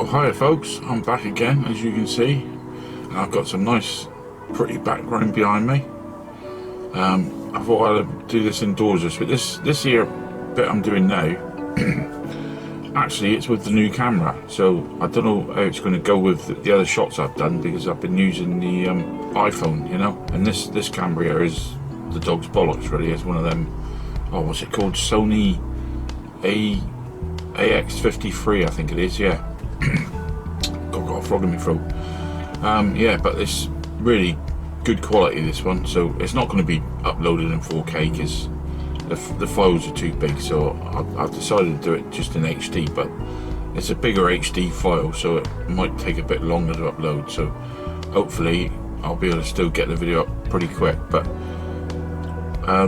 So hi folks, I'm back again as you can see, and I've got some nice pretty background behind me. I thought I'd do this indoors this week. This here bit I'm doing now, actually it's with the new camera, so I don't know how it's going to go with the other shots I've done because I've been using the iPhone, you know, and this camera here is the dog's bollocks really. It's one of them, oh what's it called, Sony AX53 I think it is, yeah. got a frog in my throat. Yeah, but it's really good quality, this one, so it's not going to be uploaded in 4K because the files are too big, so I've decided to do it just in HD, but it's a bigger HD file, so it might take a bit longer to upload, so hopefully I'll be able to still get the video up pretty quick. But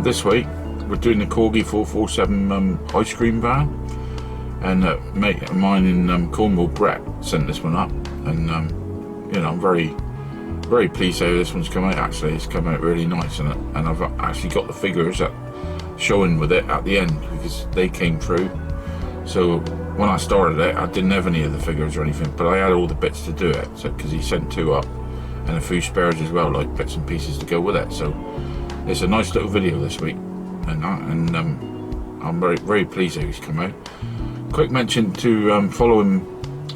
this week we're doing the Corgi 447 ice cream van, and mate of mine in Cornwall, Brett, sent this one up, and you know, I'm very pleased how this one's come out. Actually, it's come out really nice, and I've actually got the figures showing with it at the end because they came through. So when I started it, I didn't have any of the figures or anything, but I had all the bits to do it. So because he sent 2 up and a few spares as well, like bits and pieces to go with it. So it's a nice little video this week, and I'm very pleased how he's come out. Quick mention to following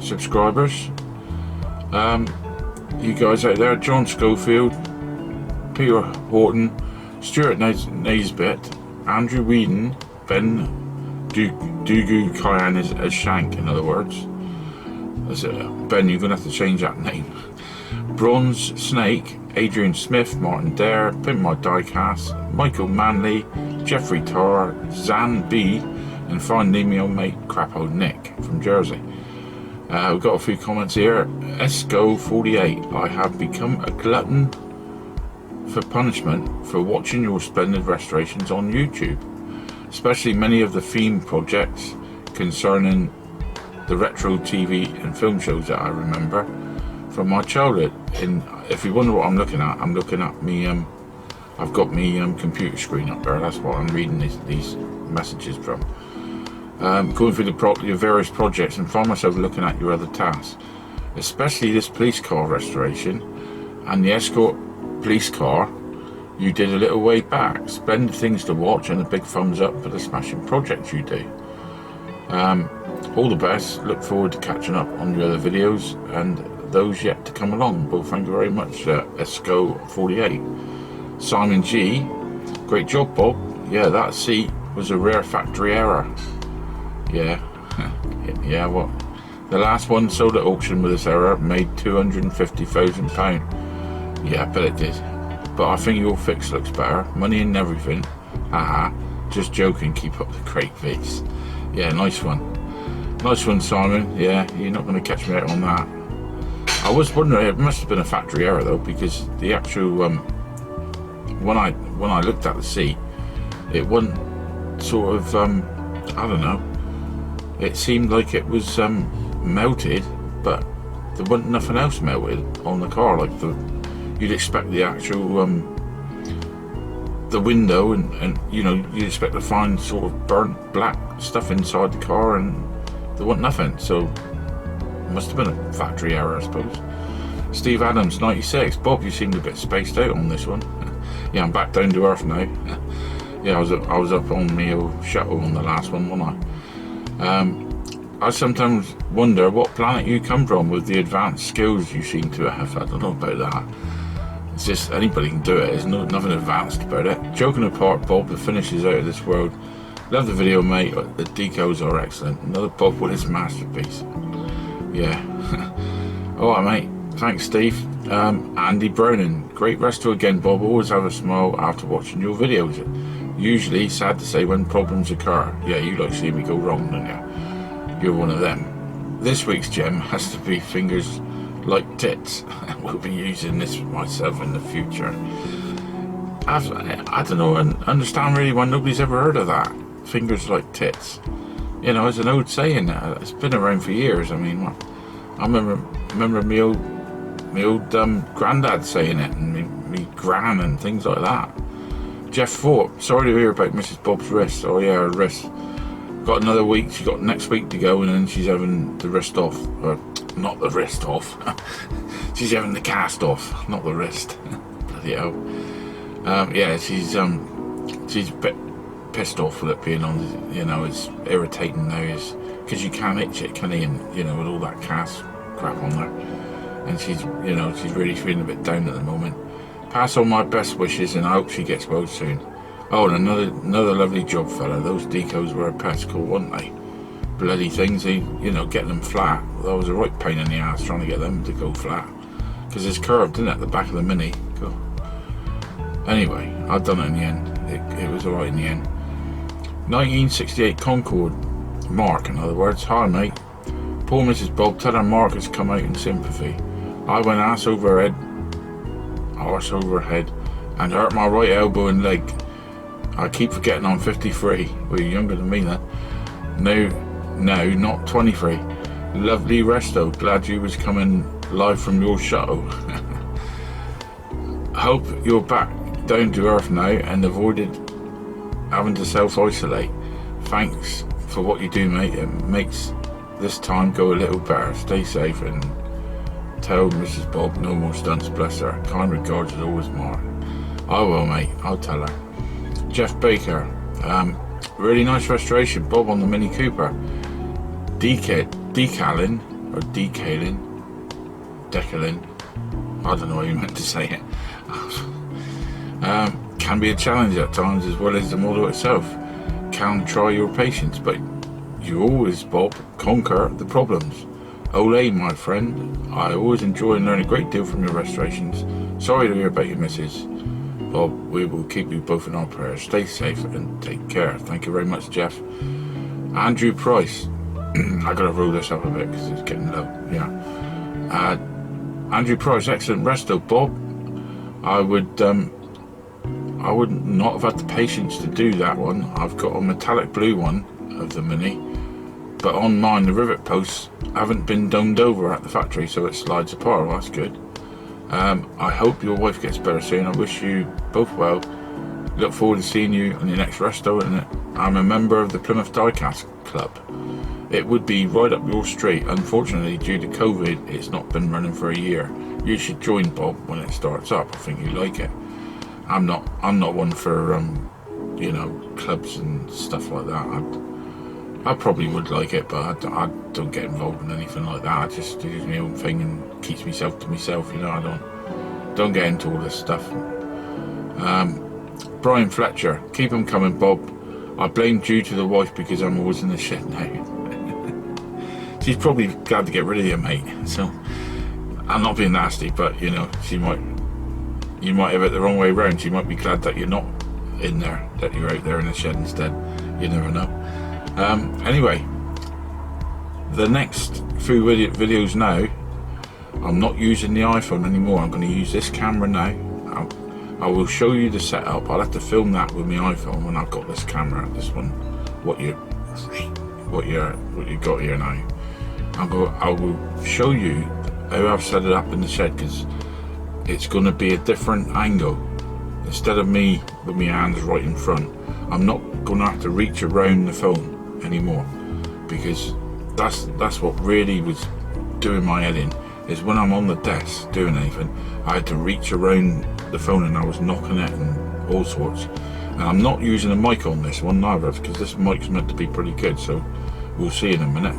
subscribers. You guys out there: John Schofield, Peter Horton, Stuart Naisbitt, Andrew Whedon, Ben Dugu Kyan as Shank, in other words. Ben, you're going to have to change that name. Bronze Snake, Adrian Smith, Martin Dare, Pimp My Diecast, Michael Manley, Jeffrey Tarr, Zan B, and finally my old mate Crap Old Nick from Jersey. We've got a few comments here. Esco48, I have become a glutton for punishment for watching your splendid restorations on YouTube, especially many of the theme projects concerning the retro TV and film shows that I remember from my childhood. And if you wonder what I'm looking at me, I've got me computer screen up there. That's what I'm reading these messages from. Going through the various projects and find myself looking at your other tasks, especially this police car restoration and the escort police car you did a little way back. Splendid things to watch, and a big thumbs up for the smashing projects you do. All the best. Look forward to catching up on your other videos and those yet to come along. Well, thank you very much, Esco48. Simon G, great job, Bob. Yeah, that seat was a rare factory error. Yeah, yeah, what? The last one sold at auction with this error made £250,000. Yeah, I bet it did. But I think your fix looks better. Money and everything. Haha, just joking, keep up the great vids. Yeah, nice one. Nice one, Simon. Yeah, you're not going to catch me out on that. I was wondering, it must have been a factory error though, because the actual, when I looked at the seat, it wasn't sort of, I don't know, it seemed like it was melted, but there wasn't nothing else melted on the car. Like you'd expect the actual the window and you know, you'd expect to find sort of burnt black stuff inside the car, and there wasn't nothing. So it must have been a factory error, I suppose. Steve Adams 96, Bob, you seemed a bit spaced out on this one. Yeah, I'm back down to earth now. Yeah, I was up on my old shuttle on the last one, wasn't I? I sometimes wonder what planet you come from with the advanced skills you seem to have. I don't know about that. It's just anybody can do it. There's nothing advanced about it. Joking apart, Bob, the finish is out of this world. Love the video, mate. The decals are excellent. Another Bob with his masterpiece. Yeah. Alright, mate. Thanks, Steve. Andy Browning, great resto again, Bob. Always have a smile after watching your videos. Usually sad to say when problems occur. Yeah, you like seeing me go wrong, don't you? You're one of them. This week's gem has to be fingers like tits. We'll be using this myself in the future. I don't know and understand really why nobody's ever heard of that. Fingers like tits. You know, it's an old saying. It's been around for years. I mean, I remember me old granddad saying it, and me gran and things like that. Jeff Fort, sorry to hear about Mrs. Bob's wrist. Oh yeah, her wrist. got another week. She got next week to go, and then she's having the wrist off. Or not the wrist off. She's having the cast off, not the wrist. Bloody hell. Yeah, she's a bit pissed off with it being on. You know, it's irritating now, is because you can't itch it, can you? And you know, with all that cast crap on there, and she's really feeling a bit down at the moment. Pass on my best wishes, and I hope she gets well soon. Oh, and another lovely job, fella. Those decals were a pest, weren't they? Bloody things, getting them flat. That was a right pain in the ass trying to get them to go flat, because it's curved, isn't it, the back of the Mini. Cool. Anyway, I've done it in the end. It was alright in the end. 1968 Concorde. Mark, in other words. Hi, mate. Poor Mrs. Bob, tell her Mark has come out in sympathy. I went arse over head, and hurt my right elbow and leg. I keep forgetting I'm 53. Well, you're younger than me then. No, not 23. Lovely resto. Glad you was coming live from your show. Hope you're back down to earth now and avoided having to self-isolate. Thanks for what you do, mate. It makes this time go a little better. Stay safe and tell Mrs. Bob no more stunts, bless her. Kind regards as always, Mark. I will, mate. I'll tell her. Jeff Baker. Really nice restoration, Bob, on the Mini Cooper. Decaling. I don't know how you meant to say it. Can be a challenge at times, as well as the model itself. Can try your patience, but you always, Bob, conquer the problems. Ole, my friend, I always enjoy and learn a great deal from your restorations. Sorry to hear about your missus. Bob, we will keep you both in our prayers. Stay safe and take care. Thank you very much, Jeff. Andrew Price. I gotta roll this up a bit because it's getting low. Yeah. Andrew Price, excellent resto, Bob. I would not have had the patience to do that one. I've got a metallic blue one of the Mini, but on mine the rivet posts haven't been domed over at the factory, so it slides apart. Well, that's good. I hope your wife gets better soon. I wish you both well. Look forward to seeing you on your next resto. And I'm a member of the Plymouth Diecast Club. It would be right up your street. Unfortunately, due to COVID, it's not been running for a year. You should join, Bob, when it starts up. I think you like it. I'm not one for clubs and stuff like that. I probably would like it, but I don't get involved in anything like that. I just do my own thing and keeps myself to myself. I don't get into all this stuff. Brian Fletcher, keep them coming, Bob. I blame you to the wife because I'm always in the shed now. She's probably glad to get rid of you, mate. So I'm not being nasty, but you might have it the wrong way round. She might be glad that you're not in there, that you're out there in the shed instead. You never know. Anyway, the next few videos now, I'm not using the iPhone anymore. I'm going to use this camera now. I will show you the setup. I'll have to film that with my iPhone when I've got this camera. This one, what you got here now. I will show you how I've set it up in the shed, because it's going to be a different angle. Instead of me with my hands right in front, I'm not going to have to reach around the phone anymore, because that's what really was doing my head in, is when I'm on the desk doing anything, I had to reach around the phone and I was knocking it and all sorts. And I'm not using a mic on this one neither, because this mic's meant to be pretty good, so we'll see in a minute,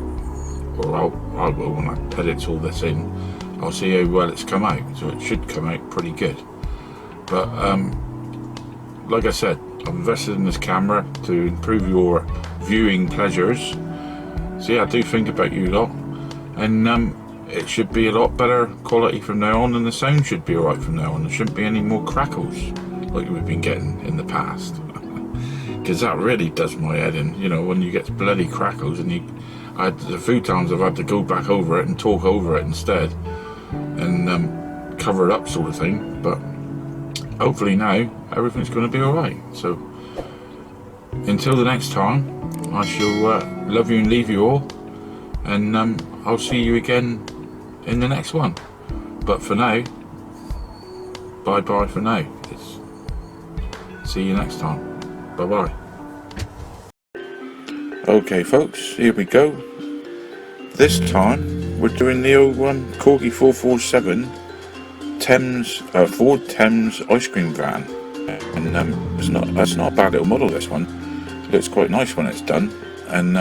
or I will when I edit all this in. I'll see how well it's come out, so it should come out pretty good. But like I said, I've invested in this camera to improve your viewing pleasures. So yeah, I do think about you lot, and it should be a lot better quality from now on, and the sound should be alright from now on. There shouldn't be any more crackles like we've been getting in the past, because that really does my head in, when you get bloody crackles. And a few times I've had to go back over it and talk over it instead, and cover it up, sort of thing. But hopefully now everything's going to be alright. So until the next time, I shall love you and leave you all, and I'll see you again in the next one. But for now, bye bye for now. See you next time. Bye bye. Okay folks, here we go. This time we're doing the old Corgi 447 Thames, Ford Thames ice cream van, and it's not a bad little model. This one it looks quite nice when it's done, and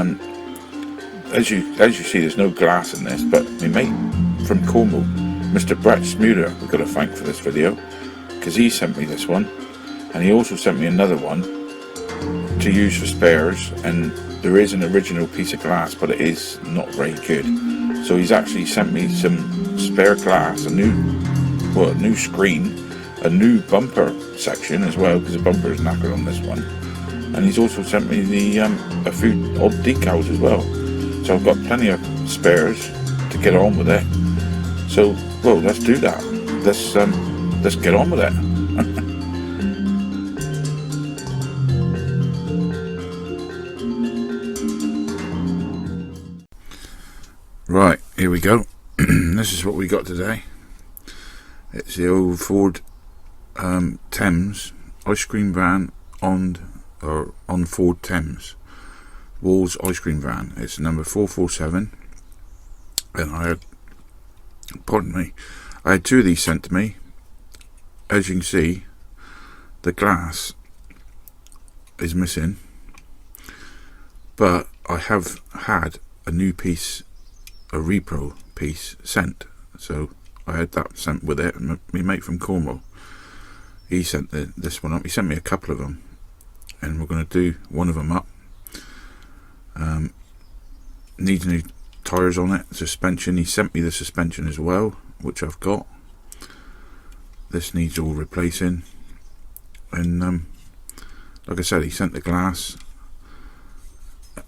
as you see, there's no glass in this, but my mate from Cornwall, Mr. Brett Smuder, we've got to thank for this video, because he sent me this one, and he also sent me another one to use for spares, and there is an original piece of glass, but it is not very good. So he's actually sent me some spare glass, a new screen, a new bumper section as well, because the bumper is knackered on this one, and he's also sent me a few odd decals as well. So I've got plenty of spares to get on with it. So, well, let's do that. Let's get on with it. Right, here we go. This is what we got today. It's the old Ford Thames ice cream van on Ford Thames Walls ice cream van. It's number 447, and I had two of these sent to me. As you can see, the glass is missing, but I have had a new piece, a repro piece sent, so I had that sent with it. And my mate from Cornwall, he sent this one up. He sent me a couple of them, and we're going to do one of them up. Needs new tyres on it, suspension. He sent me the suspension as well, which I've got. This needs all replacing, and like I said, he sent the glass,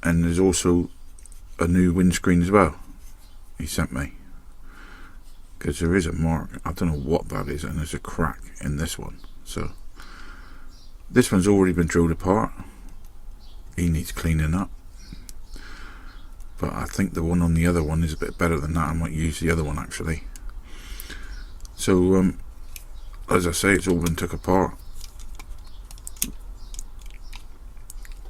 and there's also a new windscreen as well. He sent me, because there is a mark, I don't know what that is, and there's a crack in this one. So this one's already been drilled apart. He needs cleaning up, but I think the one on the other one is a bit better than that. I might use the other one actually. So as I say, it's all been took apart,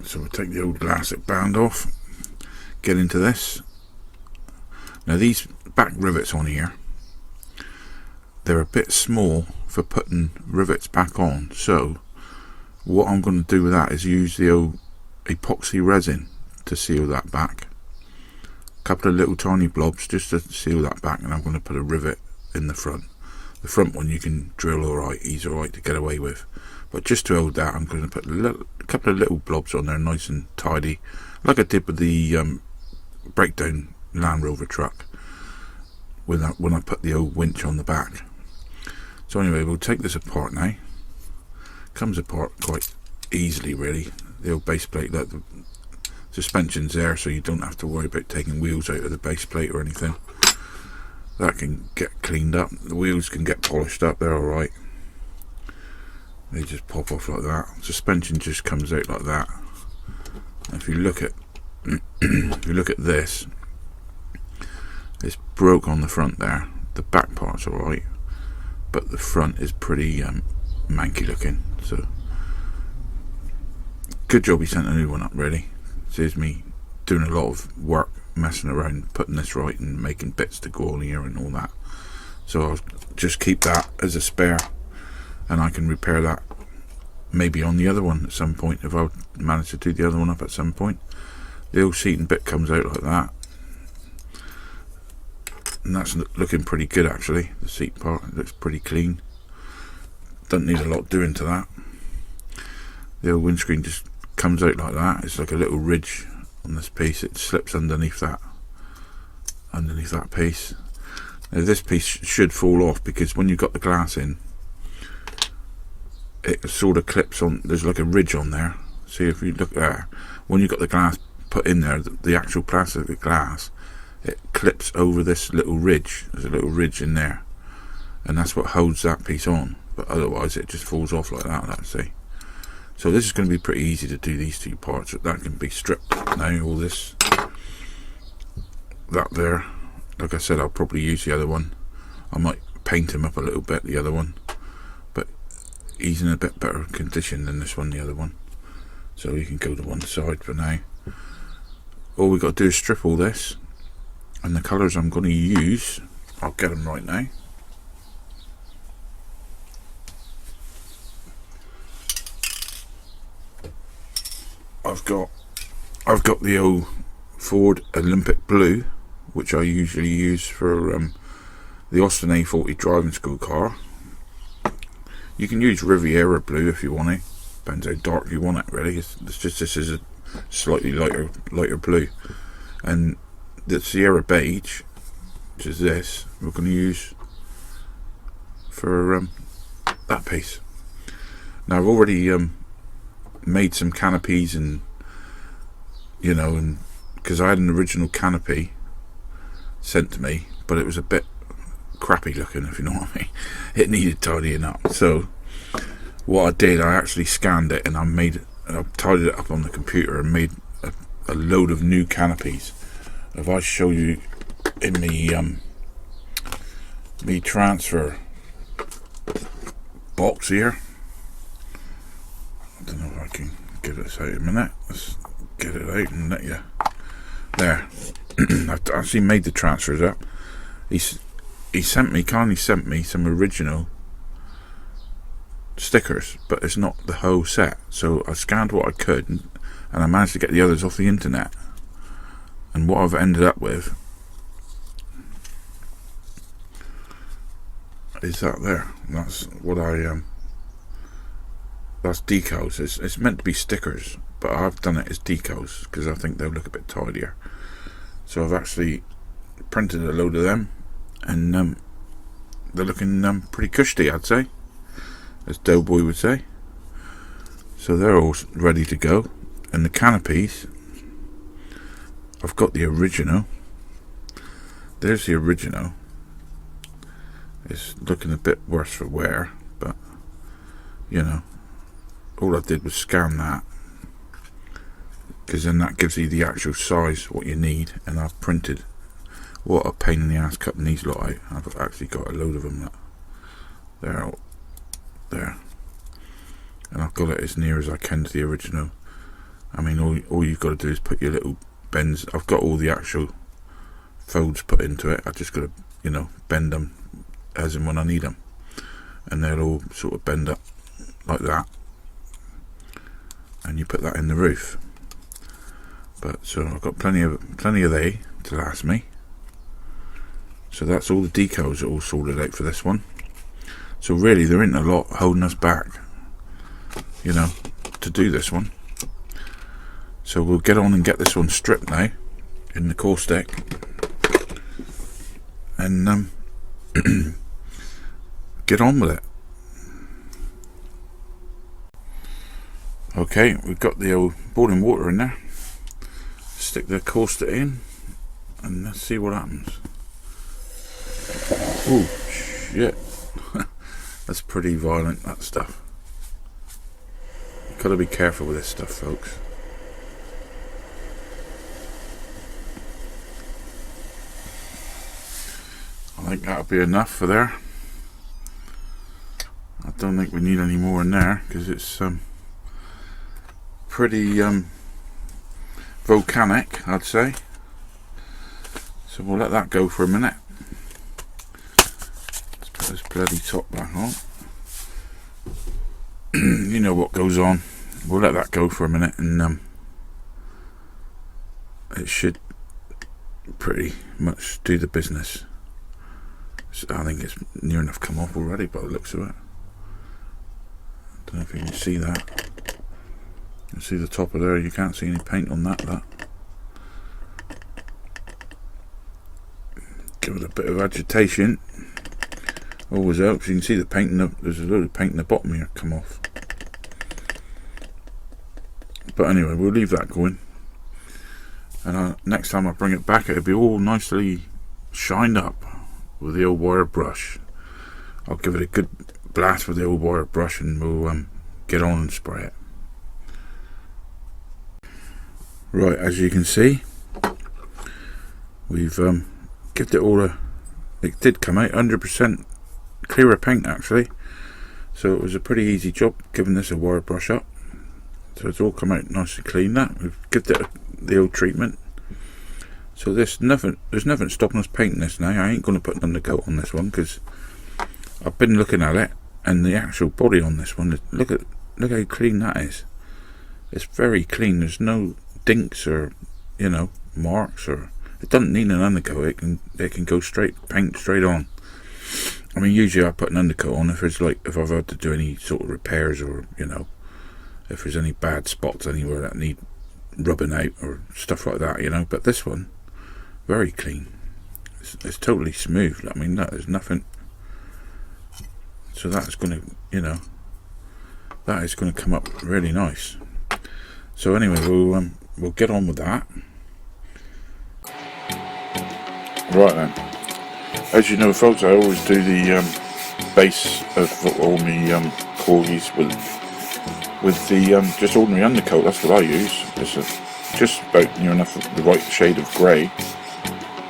so we'll take the old elastic band off, get into this. Now these back rivets on here, they're a bit small for putting rivets back on, so what I'm going to do with that is use the old epoxy resin to seal that back. A couple of little tiny blobs just to seal that back, and I'm going to put a rivet in the front. The front one you can drill alright, he's alright to get away with, but just to hold that, I'm going to put a couple of little blobs on there, nice and tidy, like I did with the breakdown Land Rover truck when I put the old winch on the back. So anyway, we'll take this apart now. Comes apart quite easily really. The old base plate, like the suspension's there, so you don't have to worry about taking wheels out of the base plate or anything. That can get cleaned up. The wheels can get polished up, they're alright. They just pop off like that. Suspension just comes out like that. If you look at this, it's broke on the front there. The back part's alright, but the front is pretty manky looking. So good job he sent a new one up really. Saves me doing a lot of work messing around putting this right and making bits to go on here and all that. So I'll just keep that as a spare, and I can repair that maybe on the other one at some point if I manage to do the other one up at some point. The old seating bit comes out like that, and that's looking pretty good actually. The seat part looks pretty clean, don't need a lot doing to that. The old windscreen just comes out like that. It's like a little ridge on this piece. It slips underneath that piece. Now this piece should fall off, because when you've got the glass in, it sort of clips on. There's like a ridge on there. See, if you look there, when you've got the glass put in there, the actual plastic glass, it clips over this little ridge. There's a little ridge in there, and that's what holds that piece on, but otherwise it just falls off like that. Let's see. So this is going to be pretty easy to do, these two parts. That can be stripped now, all this, that there. Like I said, I'll probably use the other one. I might paint him up a little bit, the other one, but he's in a bit better condition than this one, the other one. So he can go to one side for now. all we got to do is strip all this, and the colours I'm going to use, I'll get them right now. I've got the old Ford Olympic Blue, which I usually use for the Austin A40 driving school car. You can use Riviera Blue if you want it. Depends how dark you want it, really. It's just, this is a slightly lighter blue. And the Sierra Beige, which is this, we're going to use for that piece. Now I've already made some canopies, and you know, and because I had an original canopy sent to me, but it was a bit crappy looking, if you know what I mean. It needed tidying up. So what I did, I actually scanned it, and I tidied it up on the computer and made a load of new canopies. If I show you in me transfer box here, I don't know if I can get this out in a minute. Let's get it out and let you. There. I've actually made the transfers up. He kindly sent me some original stickers, but it's not the whole set. So I scanned what I could, and I managed to get the others off the internet. And what I've ended up with is that there. That's what that's decals. It's meant to be stickers, but I've done it as decals because I think they'll look a bit tidier. So I've actually printed a load of them, and they're looking pretty cushy, I'd say, as Doughboy would say. So they're all ready to go. And the canopies, I've got the original. There's the original. It's looking a bit worse for wear, but you know, all I did was scan that, because then that gives you the actual size what you need. And I've printed. What a pain in the ass cutting these lot out. I've actually got a load of them. They're there, and I've got it as near as I can to the original. I mean, all you've got to do is put your little bends. I've got all the actual folds put into it. I've just got to, you know, bend them as and when I need them, and they'll all sort of bend up like that, and you put that in the roof. But so I've got plenty of they to last me. So that's all the decals are all sorted out for this one. So really there isn't a lot holding us back, you know, to do this one. So we'll get on and get this one stripped now in the caustic, and get on with it. Okay, we've got the old boiling water in there. Stick the caustic in, and let's see what happens. Oh shit. That's pretty violent, that stuff. You've got to be careful with this stuff, folks. I think that'll be enough for there. I don't think we need any more in there, because it's pretty volcanic, I'd say. So we'll let that go for a minute. Let's put this bloody top back on. You know what goes on. We'll let that go for a minute, and it should pretty much do the business. So I think it's near enough come off already by the looks of it. Don't know if you can see that. You can see the top of there. You can't see any paint on that. Give it a bit of agitation. Always helps. You can see the paint there's a load of paint in the bottom here come off. But anyway, we'll leave that going. And next time I bring it back, it'll be all nicely shined up with the old wire brush. I'll give it a good blast with the old wire brush, and we'll get on and spray it. Right, as you can see, we've given it all it did come out 100% clearer paint actually, so it was a pretty easy job giving this a wire brush up. So it's all come out nice and clean. That we've given it the old treatment, So there's nothing stopping us painting this now. I ain't going to put an undercoat on this one because I've been looking at it, and the actual body on this one, look how clean that is. It's very clean. There's no dinks or, you know, marks, or it doesn't need an undercoat. It can go paint straight on. I mean, usually I put an undercoat on if I've had to do any sort of repairs, or, you know, if there's any bad spots anywhere that need rubbing out or stuff like that, you know. But this one, very clean. It's totally smooth. I mean, there's nothing. So that's going to, you know, that is going to come up really nice. So anyway, we'll get on with that. Right then, as you know, folks, I always do the base of all my Corgis with the just ordinary undercoat. That's what I use. It's just about near enough the right shade of grey.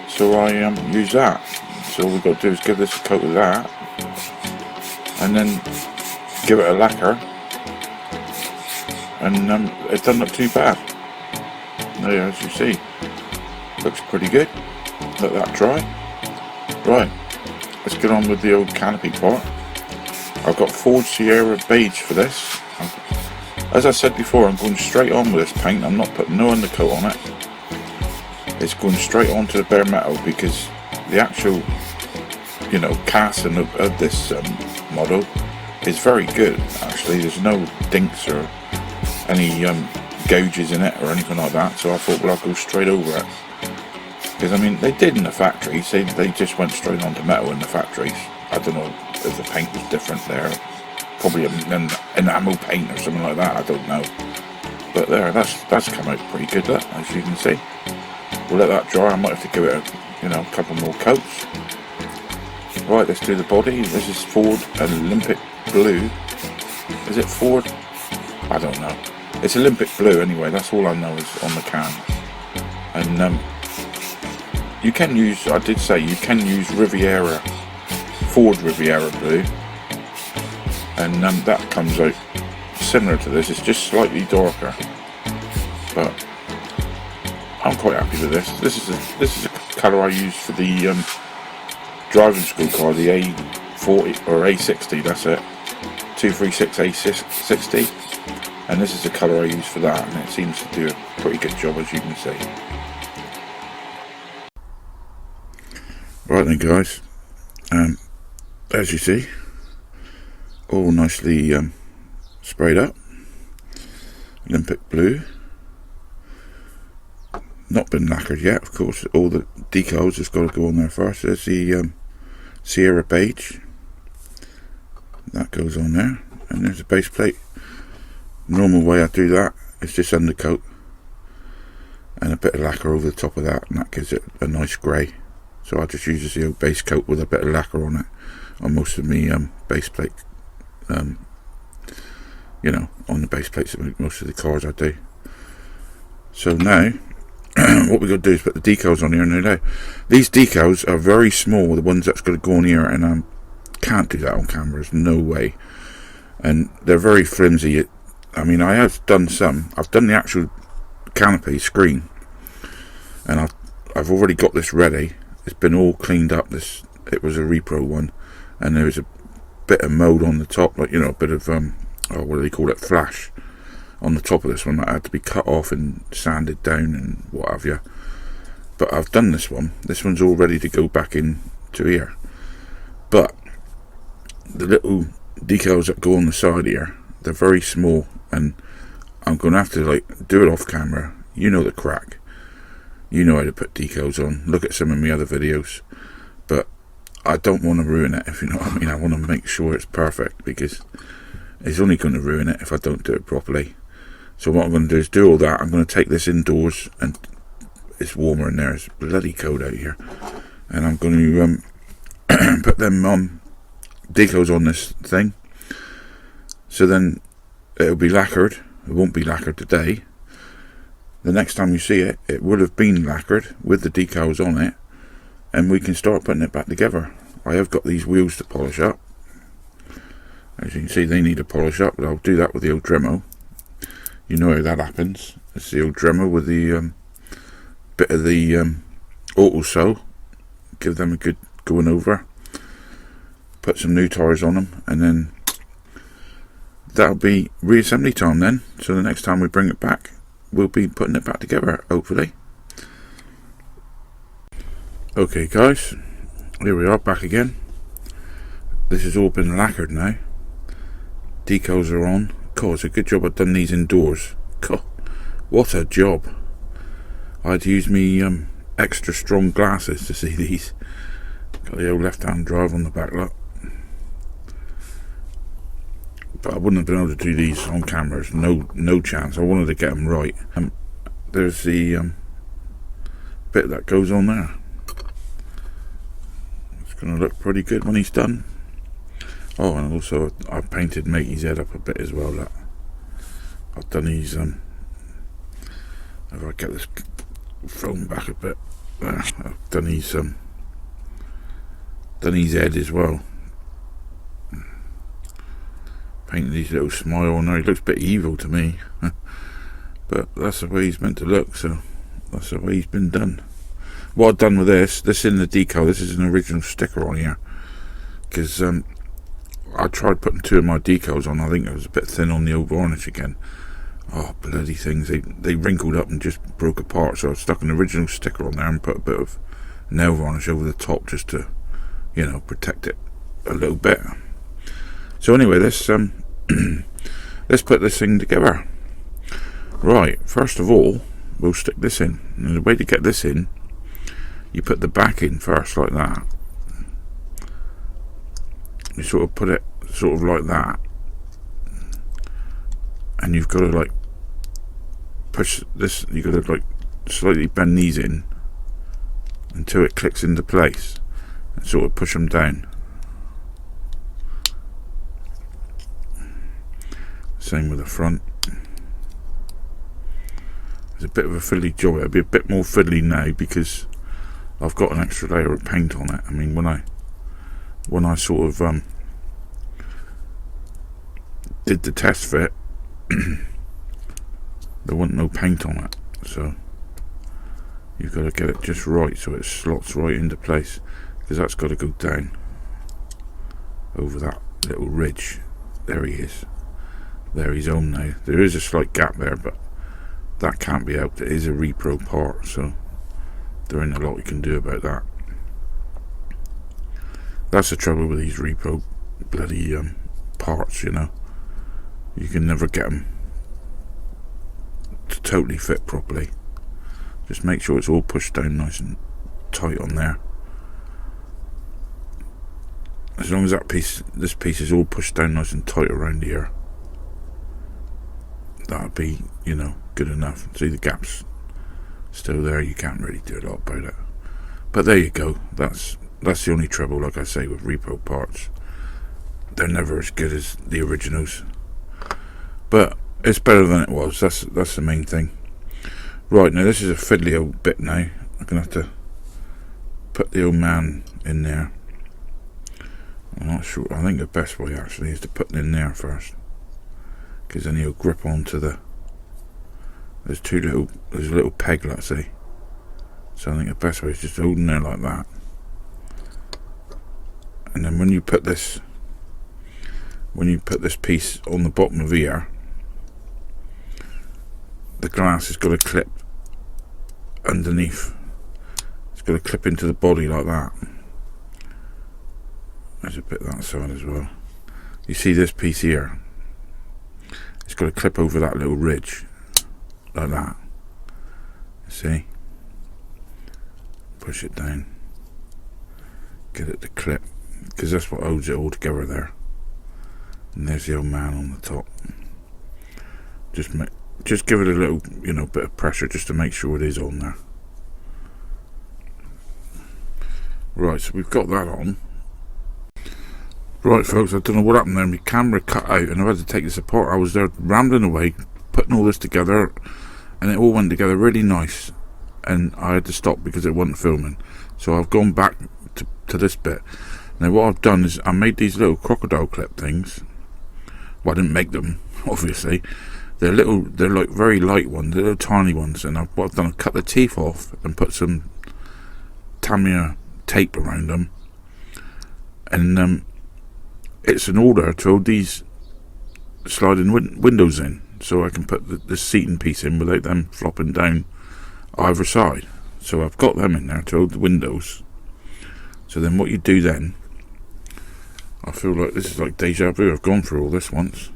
So I use that. So all we've got to do is give this a coat of that, and then give it a lacquer, and it doesn't look too bad. There, as you see, looks pretty good. Let that dry. Right, let's get on with the old canopy part. I've got Ford Sierra beige for this. As I said before, I'm going straight on with this paint. I'm not putting no undercoat on it. It's going straight onto the bare metal because the actual, you know, casting of this model is very good. Actually, there's no dinks or any gouges in it or anything like that. So I thought, well, I'll go straight over it. Because, I mean, they did in the factories. They just went straight onto metal in the factories. I don't know if the paint was different there. Probably an enamel paint or something like that. I don't know. But there, that's come out pretty good, that, as you can see. We'll let that dry. I might have to give it a couple more coats. Right, let's do the body. This is Ford Olympic Blue. Is it Ford? I don't know. It's Olympic Blue anyway. That's all I know is on the can. And you can use, I did say, you can use Riviera, Ford Riviera Blue, and that comes out similar to this. It's just slightly darker, but I'm quite happy with this. This is a colour I use for the driving school car, the A40 or A60. That's it, 236 A60, and this is the colour I use for that, and it seems to do a pretty good job, as you can see. Right then, guys, as you see, all nicely sprayed up. Olympic Blue, not been lacquered yet, of course. All the decals just got to go on there first. There's the Sierra beige, that goes on there, and there's a base plate. Normal way I do that is just undercoat and a bit of lacquer over the top of that, and that gives it a nice grey. So I just use the old base coat with a bit of lacquer on it on most of my base plate, you know, on the base plates of most of the cars I do. So now what we're going to do is put the decals on here. Now these decals are very small, the ones that's going to go on here, and I can't do that on camera. There's no way. And they're very flimsy. I mean, I have done some. I've done the actual canopy screen, and I've already got this ready. It's been all cleaned up. It was a repro one, and there was a bit of mould on the top, like, you know, a bit of what do they call it, flash on the top of this one that had to be cut off and sanded down and what have you. But I've done this one. This one's all ready to go back into here. But the little decals that go on the side here, they're very small, and I'm going to have to, like, do it off camera. You know the crack. You know how to put decals on. Look at some of my other videos. But I don't want to ruin it, if you know what I mean. I want to make sure it's perfect, because it's only going to ruin it if I don't do it properly. So what I'm going to do is do all that. I'm going to take this indoors, and it's warmer in there. It's bloody cold out here. And I'm going to put them decals on this thing. So then it'll be lacquered. It won't be lacquered today. The next time you see it, it would have been lacquered with the decals on it, and we can start putting it back together. I have got these wheels to polish up. As you can see, they need a polish up, but I'll do that with the old Dremel. You know how that happens. It's the old Dremel with the bit of the also give them a good going over, put some new tyres on them, and then that'll be reassembly time then. So the next time we bring it back, we'll be putting it back together, hopefully. Okay guys, here we are back again. This has all been lacquered now. Decals are on. God, it's a good job I've done these indoors. God, what a job. I had to use me extra strong glasses to see these. Got the old left hand drive on the back lot. But I wouldn't have been able to do these on cameras, no chance. I wanted to get them right. There's the bit that goes on there. It's going to look pretty good when he's done. Oh, and also I've painted Matey's head up a bit as well. Look. I've done these, if I get this phone back a bit, I've done his head as well. Painted his little smile on there. He looks a bit evil to me. But that's the way he's meant to look, so that's the way he's been done. What I've done with this in the decal, this is an original sticker on here. Because I tried putting 2 of my decals on. I think it was a bit thin on the old varnish again. Oh, bloody things. They wrinkled up and just broke apart. So I stuck an original sticker on there and put a bit of nail varnish over the top just to, you know, protect it a little bit. So anyway, let's put this thing together. Right, first of all, we'll stick this in. And the way to get this in, you put the back in first, like that. You sort of put it sort of like that, and you've got to like push this. You've got to like slightly bend these in until it clicks into place, and sort of push them down. Same with the front. It's a bit of a fiddly job. It'll be a bit more fiddly now because I've got an extra layer of paint on it. I mean, when I sort of did the test fit, there wasn't no paint on it, so you've got to get it just right so it slots right into place, because that's got to go down over that little ridge. There he is. There he's on now. There is a slight gap there, but that can't be helped. It is a repro part, so there ain't a lot you can do about that. That's the trouble with these repro bloody parts, you know. You can never get them to totally fit properly. Just make sure it's all pushed down nice and tight on there. As long as this piece is all pushed down nice and tight around here, that'll be, you know, good enough. See, the gap's still there. You can't really do a lot about it. But there you go. That's the only trouble, like I say, with repro parts. They're never as good as the originals. But it's better than it was. That's the main thing. Right, now this is a fiddly old bit now. I'm going to have to put the old man in there. I'm not sure. I think the best way actually is to put it in there first, because then he'll grip onto the... There's a little peg, let's say. So I think the best way is just holding there like that. And then when you put this piece on the bottom of here, the glass has got to clip underneath. It's got to clip into the body like that. There's a bit that side as well. You see this piece here? It's got to clip over that little ridge like that. See? Push it down. Get it to clip, because that's what holds it all together there. And there's the old man on the top. Just give it a little, you know, bit of pressure just to make sure it is on there. Right, so we've got that on. Right, folks, I don't know what happened there. My camera cut out and I had to take this apart. I was there rambling away, putting all this together, and it all went together really nice. And I had to stop because it wasn't filming. So I've gone back to this bit. Now what I've done is I made these little crocodile clip things. Well, I didn't make them, obviously. They're like very light ones, they're little tiny ones. And what I've done, I've cut the teeth off and put some Tamiya tape around them, and it's an order to hold these sliding windows in, so I can put the seating piece in without them flopping down either side. So I've got them in there to hold the windows. So then what you do then, I feel like this is like deja vu, I've gone through all this once.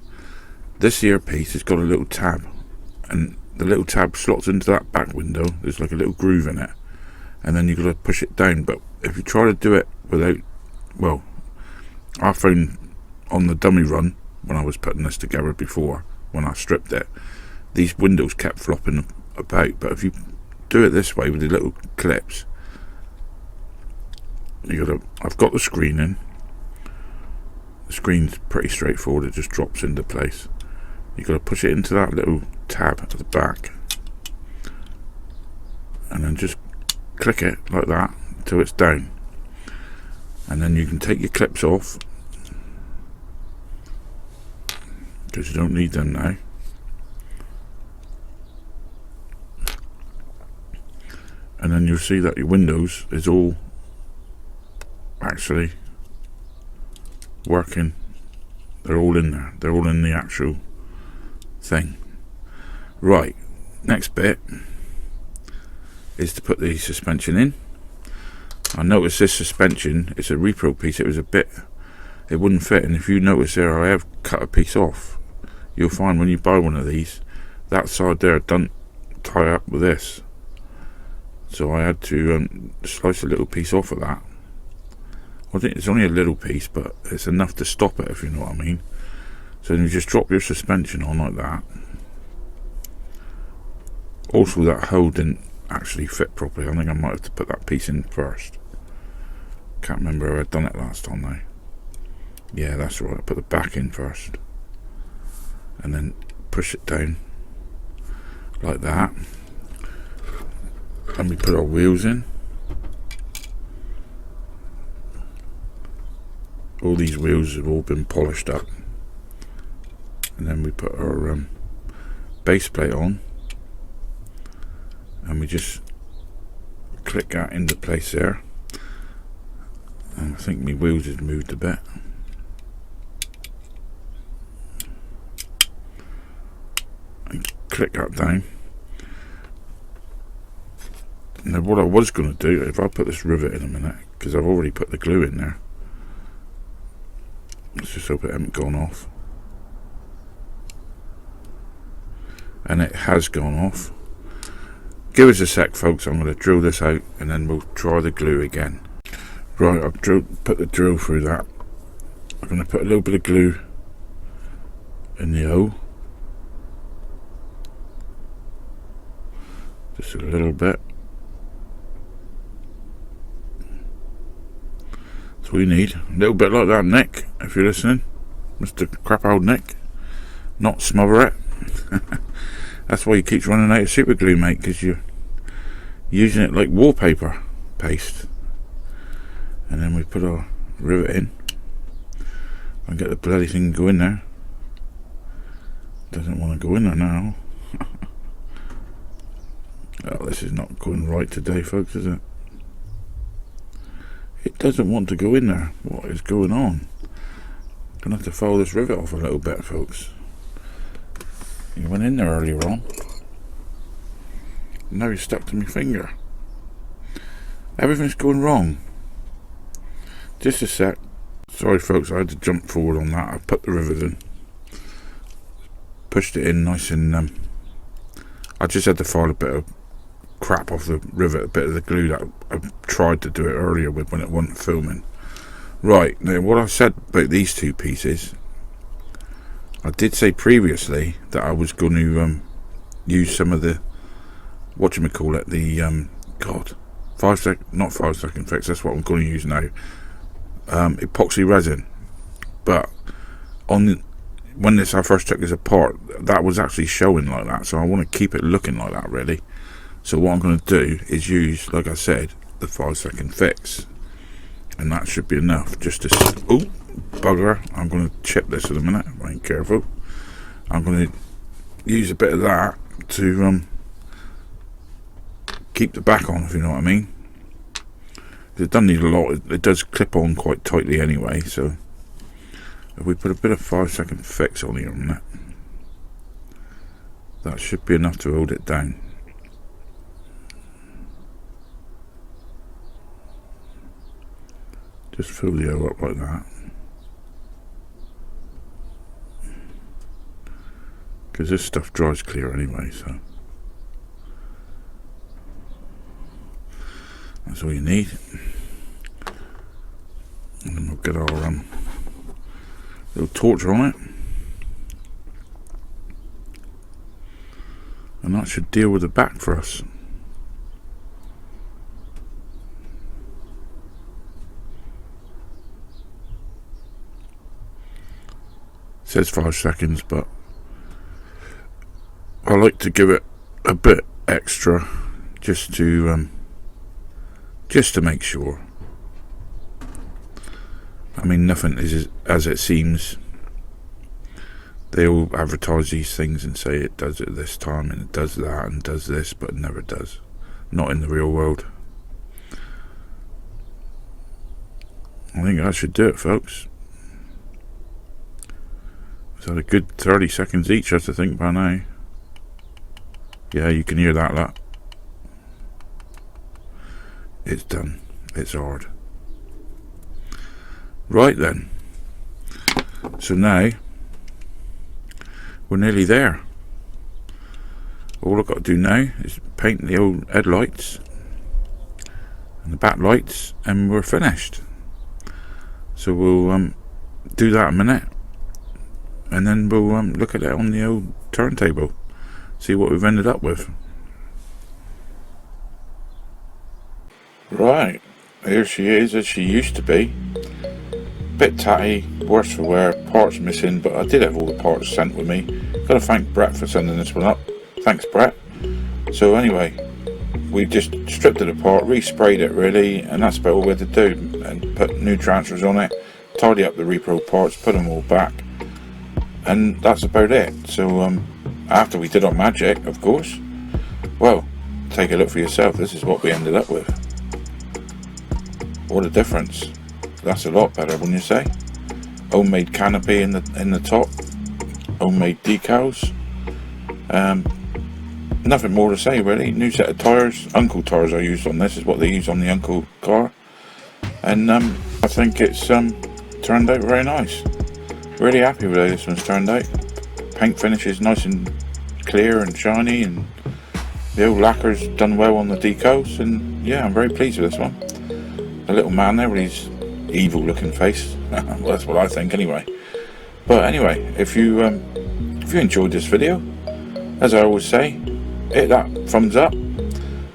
This here piece has got a little tab, and the little tab slots into that back window. There's like a little groove in it, and then you've got to push it down. But if you try to do it without, well, I found on the dummy run when I was putting this together before, when I stripped it, these windows kept flopping about. But if you do it this way with the little clips, I've got the screen in. The screen's pretty straightforward, it just drops into place. You've got to push it into that little tab at the back, and then just click it like that until it's down, and then you can take your clips off because you don't need them now. And then you'll see that your windows is all actually working. They're all in there, they're all in the actual thing. Right, next bit is to put the suspension in. I noticed this suspension, it's a repro piece, it wouldn't fit, and if you notice there, I have cut a piece off. You'll find when you buy one of these, that side there doesn't tie up with this, so I had to slice a little piece off of that. I think it's only a little piece, but it's enough to stop it, if you know what I mean. So then you just drop your suspension on like that. Also, that hole didn't actually fit properly. I think I might have to put that piece in first. Can't remember how I'd done it last time though. Yeah, that's right, I put the back in first, and then push it down like that, and we put our wheels in. All these wheels have all been polished up, and then we put our base plate on, and we just click that into place there. And I think my wheels has moved a bit. And click that down. Now what I was going to do, if I put this rivet in a minute, because I've already put the glue in there, let's just hope it hasn't gone off. And it has gone off. Give us a sec, folks, I'm going to drill this out and then we'll try the glue again. Right, I've put the drill through that. I'm going to put a little bit of glue in the hole. Just a little bit. That's all you need. A little bit like that, Nick, if you're listening. Mr. Crap Old Nick. Not smother it. That's why he keeps running out of super glue, mate, because you're using it like wallpaper paste. And then we put our rivet in and get the bloody thing to go in there. Doesn't want to go in there now. Oh, this is not going right today, folks, is it? It doesn't want to go in there. What is going on? I'm gonna have to fold this rivet off a little bit, folks. It went in there earlier on. Now he's stuck to my finger. Everything's going wrong. Just a sec. Sorry folks, I had to jump forward on that. I put the rivet in. Pushed it in nice and I just had to file a bit of crap off the rivet, a bit of the glue that I tried to do it earlier with when it wasn't filming. Right, now what I said about these two pieces, I did say previously that I was going to use some of the, whatchamacallit, the not 5 second fix, that's what I'm going to use now, epoxy resin. But when I first took this apart, that was actually showing like that, so I want to keep it looking like that really. So what I'm going to do is use, like I said, the 5 second fix, and that should be enough just to, oh bugger, I'm going to chip this in a minute if I ain't careful. I'm going to use a bit of that to keep the back on, if you know what I mean. It doesn't need a lot. It does clip on quite tightly anyway, so if we put a bit of 5-second fix on here on that should be enough to hold it down. Just fill the air up like that, because this stuff dries clear anyway, so that's all you need. And then we'll get our little torch on it, and that should deal with the back for us. It says 5 seconds, but I like to give it a bit extra just to make sure. I mean, nothing is as it seems. They all advertise these things and say it does it this time and it does that and does this, but it never does. Not in the real world. I think that should do it, folks. It's had a good 30 seconds each, I have to think, by now. Yeah, you can hear that lot. It's done. It's hard. Right then. So now we're nearly there. All I've got to do now is paint the old headlights and the back lights, and we're finished. So we'll do that in a minute, and then we'll look at it on the old turntable, see what we've ended up with. Right, here she is as she used to be. Bit tatty, worse for wear, parts missing, but I did have all the parts sent with me. Gotta thank Brett for sending this one up. Thanks, Brett. So anyway, we just stripped it apart, resprayed it really, and that's about all we had to do, and put new transfers on it, tidy up the repro parts, put them all back, and that's about it. So after we did our magic, of course, well, take a look for yourself. This is what we ended up with. What a difference. That's a lot better, wouldn't you say? Homemade canopy in the top, homemade decals. Nothing more to say really. New set of tyres, Uncle tyres I used on this, is what they use on the Uncle car, and I think it's turned out very nice. Really happy with how this one's turned out. Paint finish is nice and clear and shiny, and the old lacquer's done well on the decals, and yeah, I'm very pleased with this one. The little man there with his evil looking face. Well, that's what I think anyway. But anyway, if you enjoyed this video, as I always say, hit that thumbs up,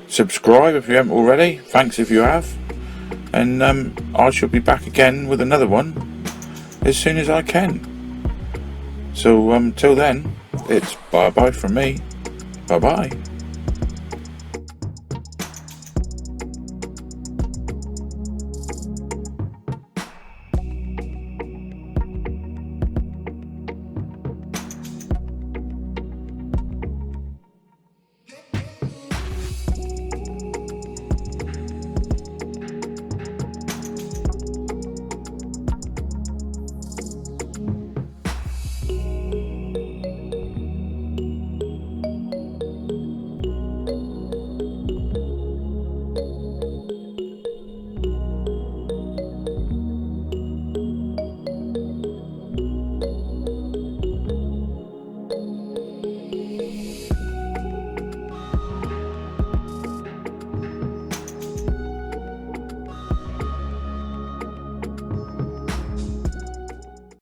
subscribe if you haven't already, thanks if you have, and I shall be back again with another one as soon as I can. So till then, it's bye bye from me. Bye bye.